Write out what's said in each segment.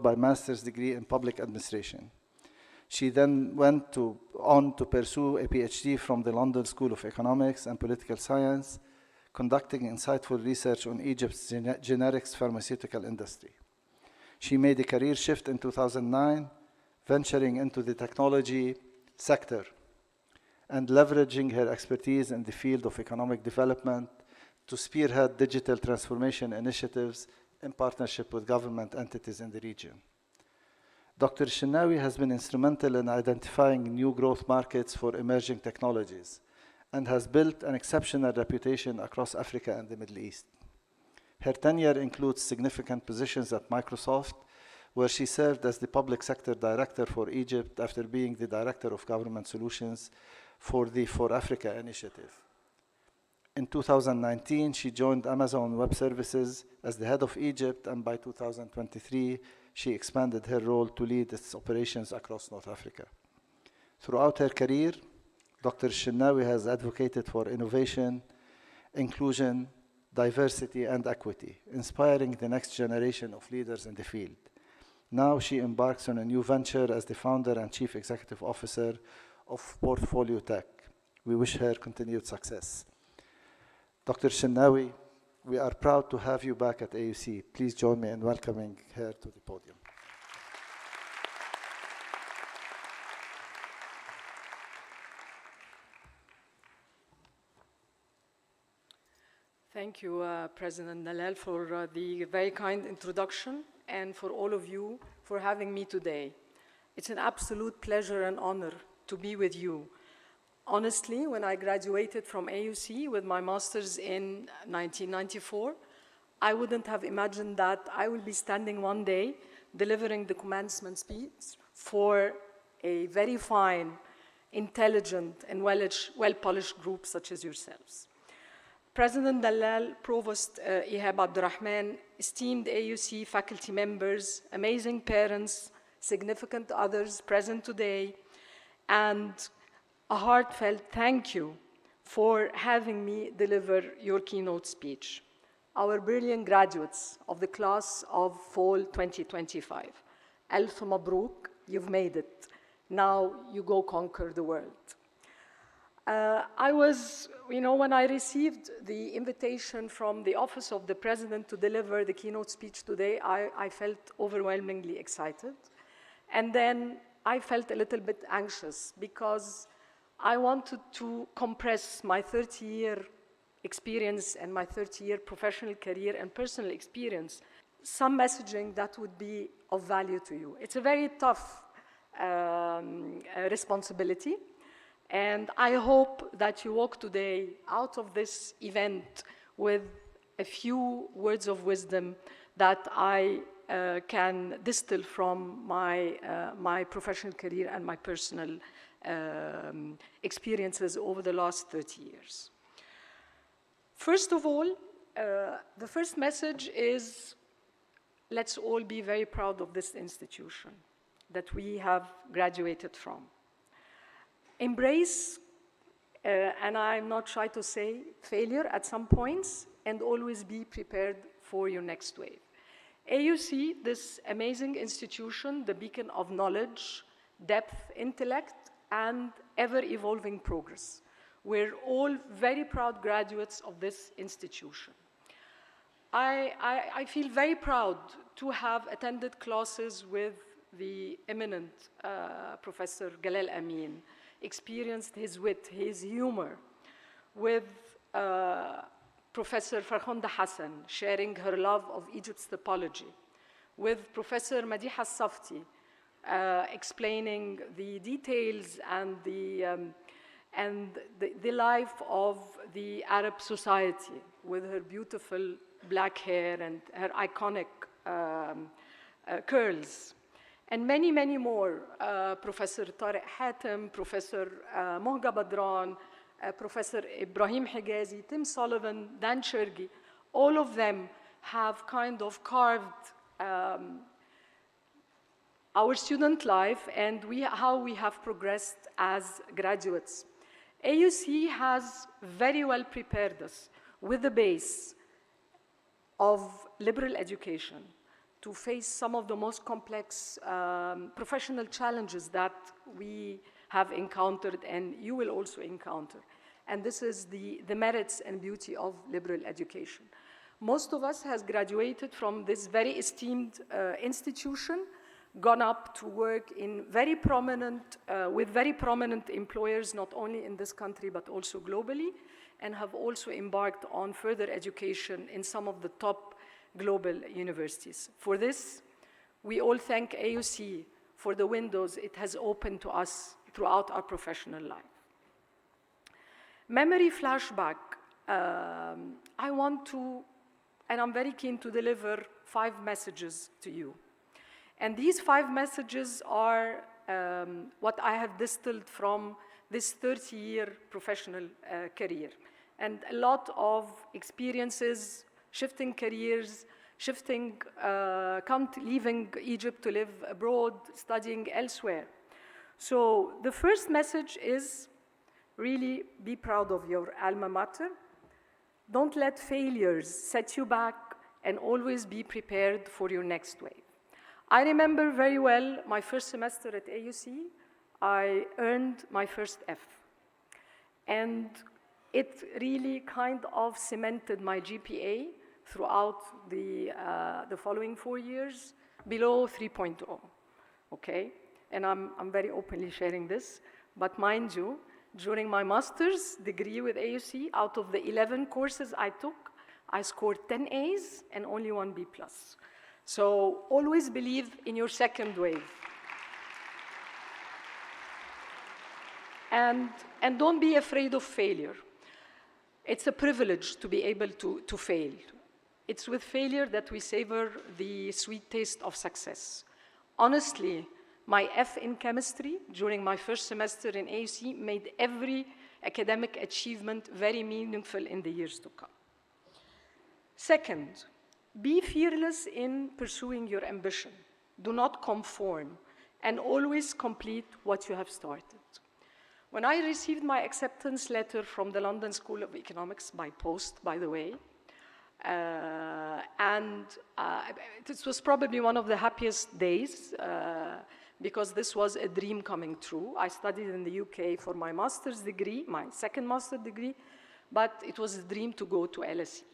by master's degree in public administration. She then went on to pursue a PhD from the London School of Economics and Political Science, conducting insightful research on Egypt's generics pharmaceutical industry. She made a career shift in 2009, venturing into the technology sector and leveraging her expertise in the field of economic development to spearhead digital transformation initiatives in partnership with government entities in the region. Dr. El-Shinnawy has been instrumental in identifying new growth markets for emerging technologies and has built an exceptional reputation across Africa and the Middle East. Her tenure includes significant positions at Microsoft, where she served as the public sector director for Egypt after being the director of government solutions for the For Africa initiative. In 2019, she joined Amazon Web Services as the head of Egypt, and by 2023, she expanded her role to lead its operations across North Africa. Throughout her career, Dr. El-Shinnawy has advocated for innovation, inclusion, diversity, and equity, inspiring the next generation of leaders in the field. Now she embarks on a new venture as the founder and chief executive officer of PortfolioTECH. We wish her continued success. Dr. El-Shinnawy, we are proud to have you back at AUC. Please join me in welcoming her to the podium. Thank you, President Dalal, for the very kind introduction, and for all of you for having me today. It's an absolute pleasure and honor to be with you. Honestly, when I graduated from AUC with my master's in 1994, I wouldn't have imagined that I will be standing one day delivering the commencement speech for a very fine, intelligent, and well-polished group such as yourselves. President Dalal, Provost Ihab Abdurrahman, esteemed AUC faculty members, amazing parents, significant others present today, and a heartfelt thank you for having me deliver your keynote speech. Our brilliant graduates of the class of fall 2025. Alf Mabruk, you've made it. Now you go conquer the world. When I received the invitation from the Office of the President to deliver the keynote speech today, I felt overwhelmingly excited. And then I felt a little bit anxious because I wanted to compress my 30-year experience and my 30-year professional career and personal experience, some messaging that would be of value to you. It's a very tough responsibility. And I hope that you walk today out of this event with a few words of wisdom that I can distill from my professional career and my personal experiences over the last 30 years. First of all, the first message is, let's all be very proud of this institution that we have graduated from. Embrace, and I'm not shy to say, failure at some points, and always be prepared for your next wave. AUC, this amazing institution, the beacon of knowledge, depth, intellect, and ever-evolving progress. We're all very proud graduates of this institution. I feel very proud to have attended classes with the eminent Professor Galal Amin, experienced his wit, his humor, with Professor Farkhonda Hassan, sharing her love of Egypt's topology, with Professor Madiha Safti, explaining the details and the life of the Arab society, with her beautiful black hair and her iconic curls. And many, many more, Professor Tariq Hatem, Professor Mohga Badran, Professor Ibrahim Higazi, Tim Sullivan, Dan Chergi, all of them have kind of carved our student life and how we have progressed as graduates. AUC has very well prepared us with the base of liberal education to face some of the most complex professional challenges that we have encountered and you will also encounter. And this is the merits and beauty of liberal education. Most of us has graduated from this very esteemed institution, gone up to work in very prominent, with very prominent employers, not only in this country, but also globally, and have also embarked on further education in some of the top global universities. For this, we all thank AUC for the windows it has opened to us throughout our professional life. Memory flashback, I want to, and I'm very keen to deliver 5 messages to you. And these 5 messages are what I have distilled from this 30-year professional career. And a lot of experiences, shifting careers, leaving Egypt to live abroad, studying elsewhere. So the first message is really be proud of your alma mater. Don't let failures set you back, and always be prepared for your next wave. I remember very well my first semester at AUC. I earned my first F. And it really kind of cemented my GPA throughout the following 4 years below 3.0, okay? And I'm very openly sharing this, but mind you, during my master's degree with AUC, out of the 11 courses I took, I scored 10 A's and only 1 B+. So always believe in your second wave. And don't be afraid of failure. It's a privilege to be able to fail. It's with failure that we savor the sweet taste of success. Honestly, my F in chemistry during my first semester in AUC made every academic achievement very meaningful in the years to come. Second, be fearless in pursuing your ambition. Do not conform, and always complete what you have started. When I received my acceptance letter from the London School of Economics by post, by the way, this was probably one of the happiest days because this was a dream coming true. I studied in the UK for my master's degree, my second master's degree, but it was a dream to go to LSE.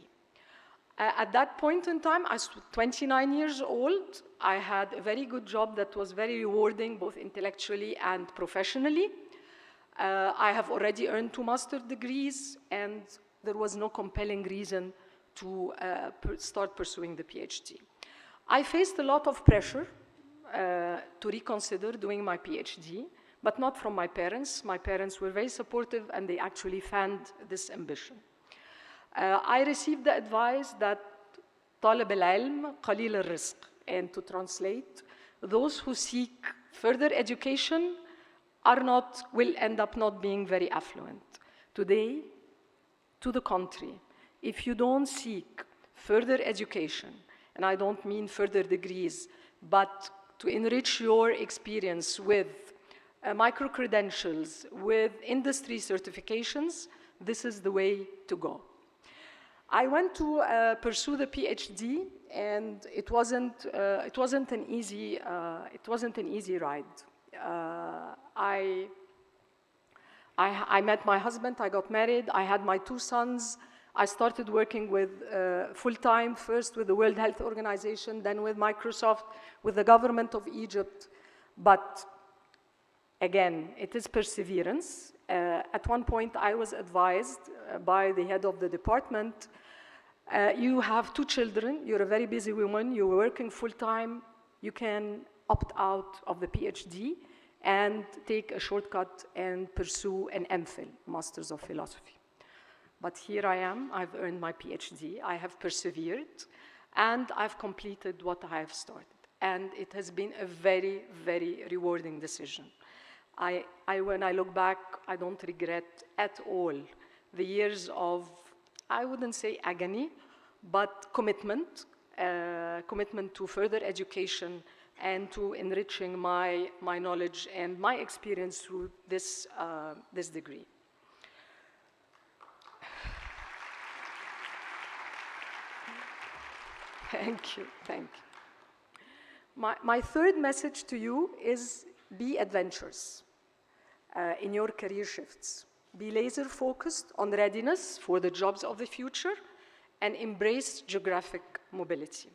At that point in time, I was 29 years old. I had a very good job that was very rewarding, both intellectually and professionally. I have already earned 2 master's degrees, and there was no compelling reason to start pursuing the PhD. I faced a lot of pressure to reconsider doing my PhD, but not from my parents. My parents were very supportive, and they actually fanned this ambition. I received the advice that طالب العلم قليل الرزق, and to translate, those who seek further education will end up not being very affluent. Today, to the contrary, if you don't seek further education, and I don't mean further degrees, but to enrich your experience with micro-credentials, with industry certifications, this is the way to go. I went to pursue the PhD, and it wasn't an easy ride. I met my husband, I got married, I had my 2 sons. I started working with full-time, first with the World Health Organization, then with Microsoft, with the government of Egypt. But again, it is perseverance. At one point, I was advised by the head of the department, you have 2 children, you're a very busy woman, you're working full-time, you can opt out of the PhD and take a shortcut and pursue an MPhil, Masters of Philosophy. But here I am, I've earned my PhD, I have persevered, and I've completed what I have started. And it has been a very, very rewarding decision. When I look back, I don't regret at all the years of, I wouldn't say agony, but commitment to further education and to enriching my knowledge and my experience through this degree. Thank you, thank you. My third message to you is be adventurous in your career shifts. Be laser focused on readiness for the jobs of the future and embrace geographic mobility.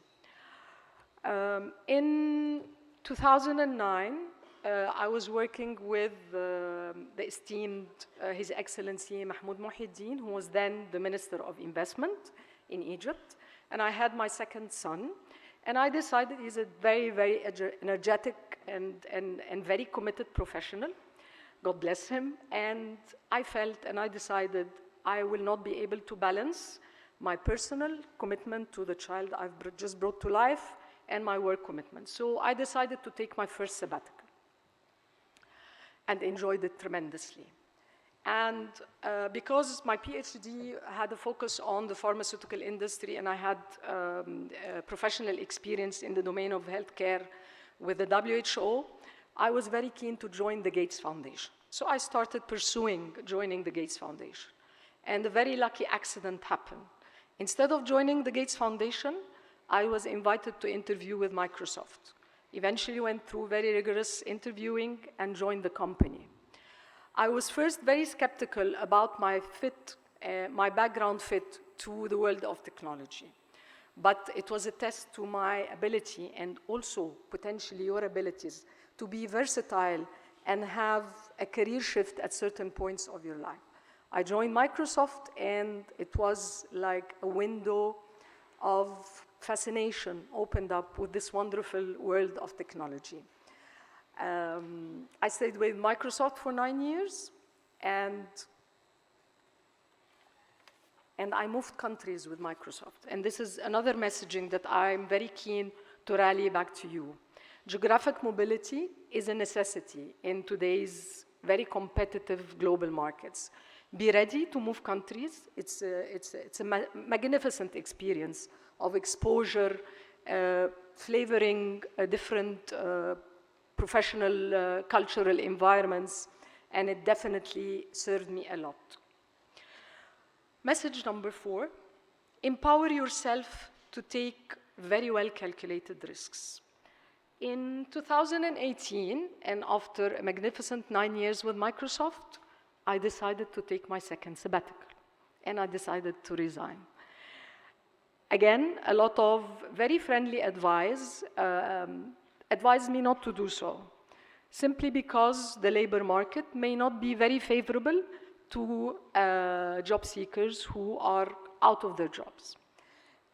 In 2009, I was working with the esteemed His Excellency Mahmoud Muhyiddin, who was then the Minister of Investment in Egypt, and I had my second son, and I decided he's a very, very energetic and very committed professional. God bless him. And I felt and I decided I will not be able to balance my personal commitment to the child I've just brought to life and my work commitment. So I decided to take my first sabbatical and enjoyed it tremendously. And because my PhD had a focus on the pharmaceutical industry and I had professional experience in the domain of healthcare with the WHO, I was very keen to join the Gates Foundation. So I started pursuing joining the Gates Foundation. And a very lucky accident happened. Instead of joining the Gates Foundation, I was invited to interview with Microsoft. Eventually went through very rigorous interviewing and joined the company. I was first very skeptical about my fit, my background fit to the world of technology. But it was a test to my ability and also potentially your abilities to be versatile and have a career shift at certain points of your life. I joined Microsoft and it was like a window of fascination opened up with this wonderful world of technology. I stayed with Microsoft for 9 years and I moved countries with Microsoft. And this is another messaging that I'm very keen to rally back to you. Geographic mobility is a necessity in today's very competitive global markets. Be ready to move countries. It's a magnificent experience of exposure, flavoring different professional, cultural environments, and it definitely served me a lot. Message number 4, empower yourself to take very well calculated risks. In 2018, and after a magnificent 9 years with Microsoft, I decided to take my second sabbatical, and I decided to resign. Again, a lot of very friendly advice advised me not to do so, simply because the labor market may not be very favorable to job seekers who are out of their jobs.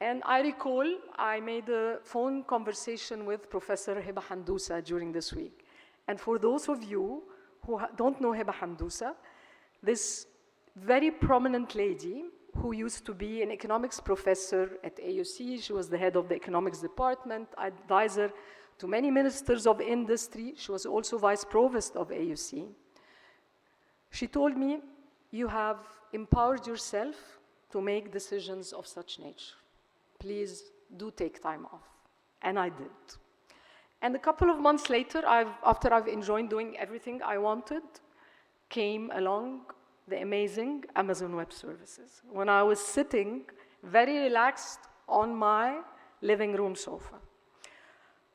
And I recall I made a phone conversation with Professor Hiba Handousa during this week. And for those of you who don't know Hiba Handousa, this very prominent lady who used to be an economics professor at AUC, she was the head of the economics department, advisor to many ministers of industry. She was also vice provost of AUC. She told me, you have empowered yourself to make decisions of such nature. Please do take time off. And I did. And a couple of months later, after I've enjoyed doing everything I wanted, came along the amazing Amazon Web Services. When I was sitting very relaxed on my living room sofa.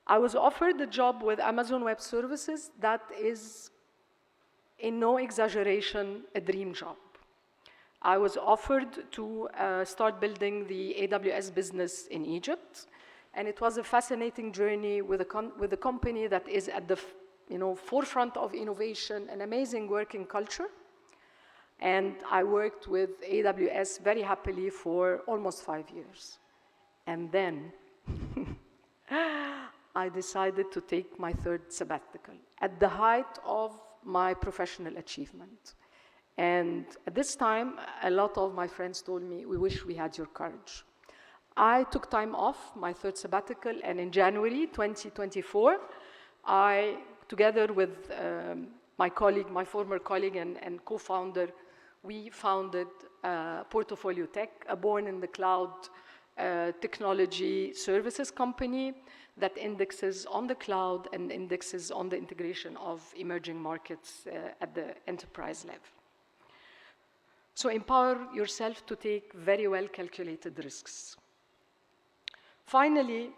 I was offered a job with Amazon Web Services that is, in no exaggeration, a dream job. I was offered to start building the AWS business in Egypt, and it was a fascinating journey with a company that is at the forefront of innovation, an amazing working culture. And I worked with AWS very happily for almost 5 years. And then I decided to take my third sabbatical at the height of my professional achievement. And at this time, a lot of my friends told me, we wish we had your courage. I took time off, my third sabbatical, and in January 2024, I, together with my colleague, my former colleague and co-founder, we founded PortfolioTECH, a born-in-the-cloud technology services company that indexes on the cloud and indexes on the integration of emerging markets at the enterprise level. So empower yourself to take very well calculated risks. Finally,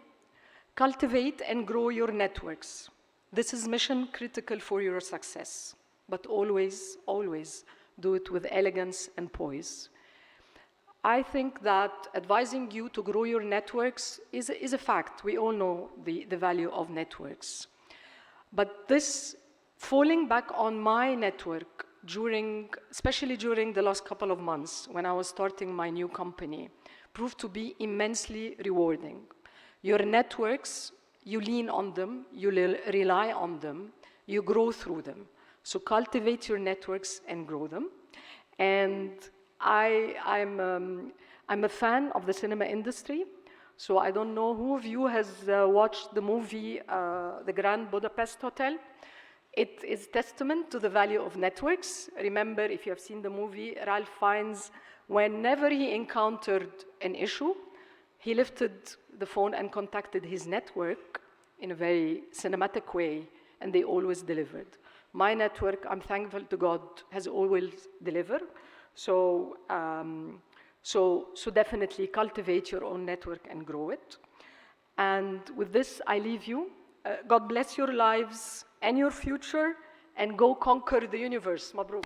Cultivate and grow your networks. This is mission critical for your success, but always, always do it with elegance and poise. I think that advising you to grow your networks is a fact. We all know the value of networks. But this falling back on my network, especially during the last couple of months when I was starting my new company, proved to be immensely rewarding. Your networks, you lean on them, you rely on them, you grow through them. So cultivate your networks and grow them. And I'm a fan of the cinema industry, so I don't know who of you has watched the movie The Grand Budapest Hotel. It is testament to the value of networks. Remember, if you have seen the movie, Ralph Fiennes, whenever he encountered an issue, he lifted the phone and contacted his network in a very cinematic way, and they always delivered. My network, I'm thankful to God, has always delivered. So definitely cultivate your own network and grow it. And with this, I leave you. God bless your lives and your future, and go conquer the universe. Mabruk.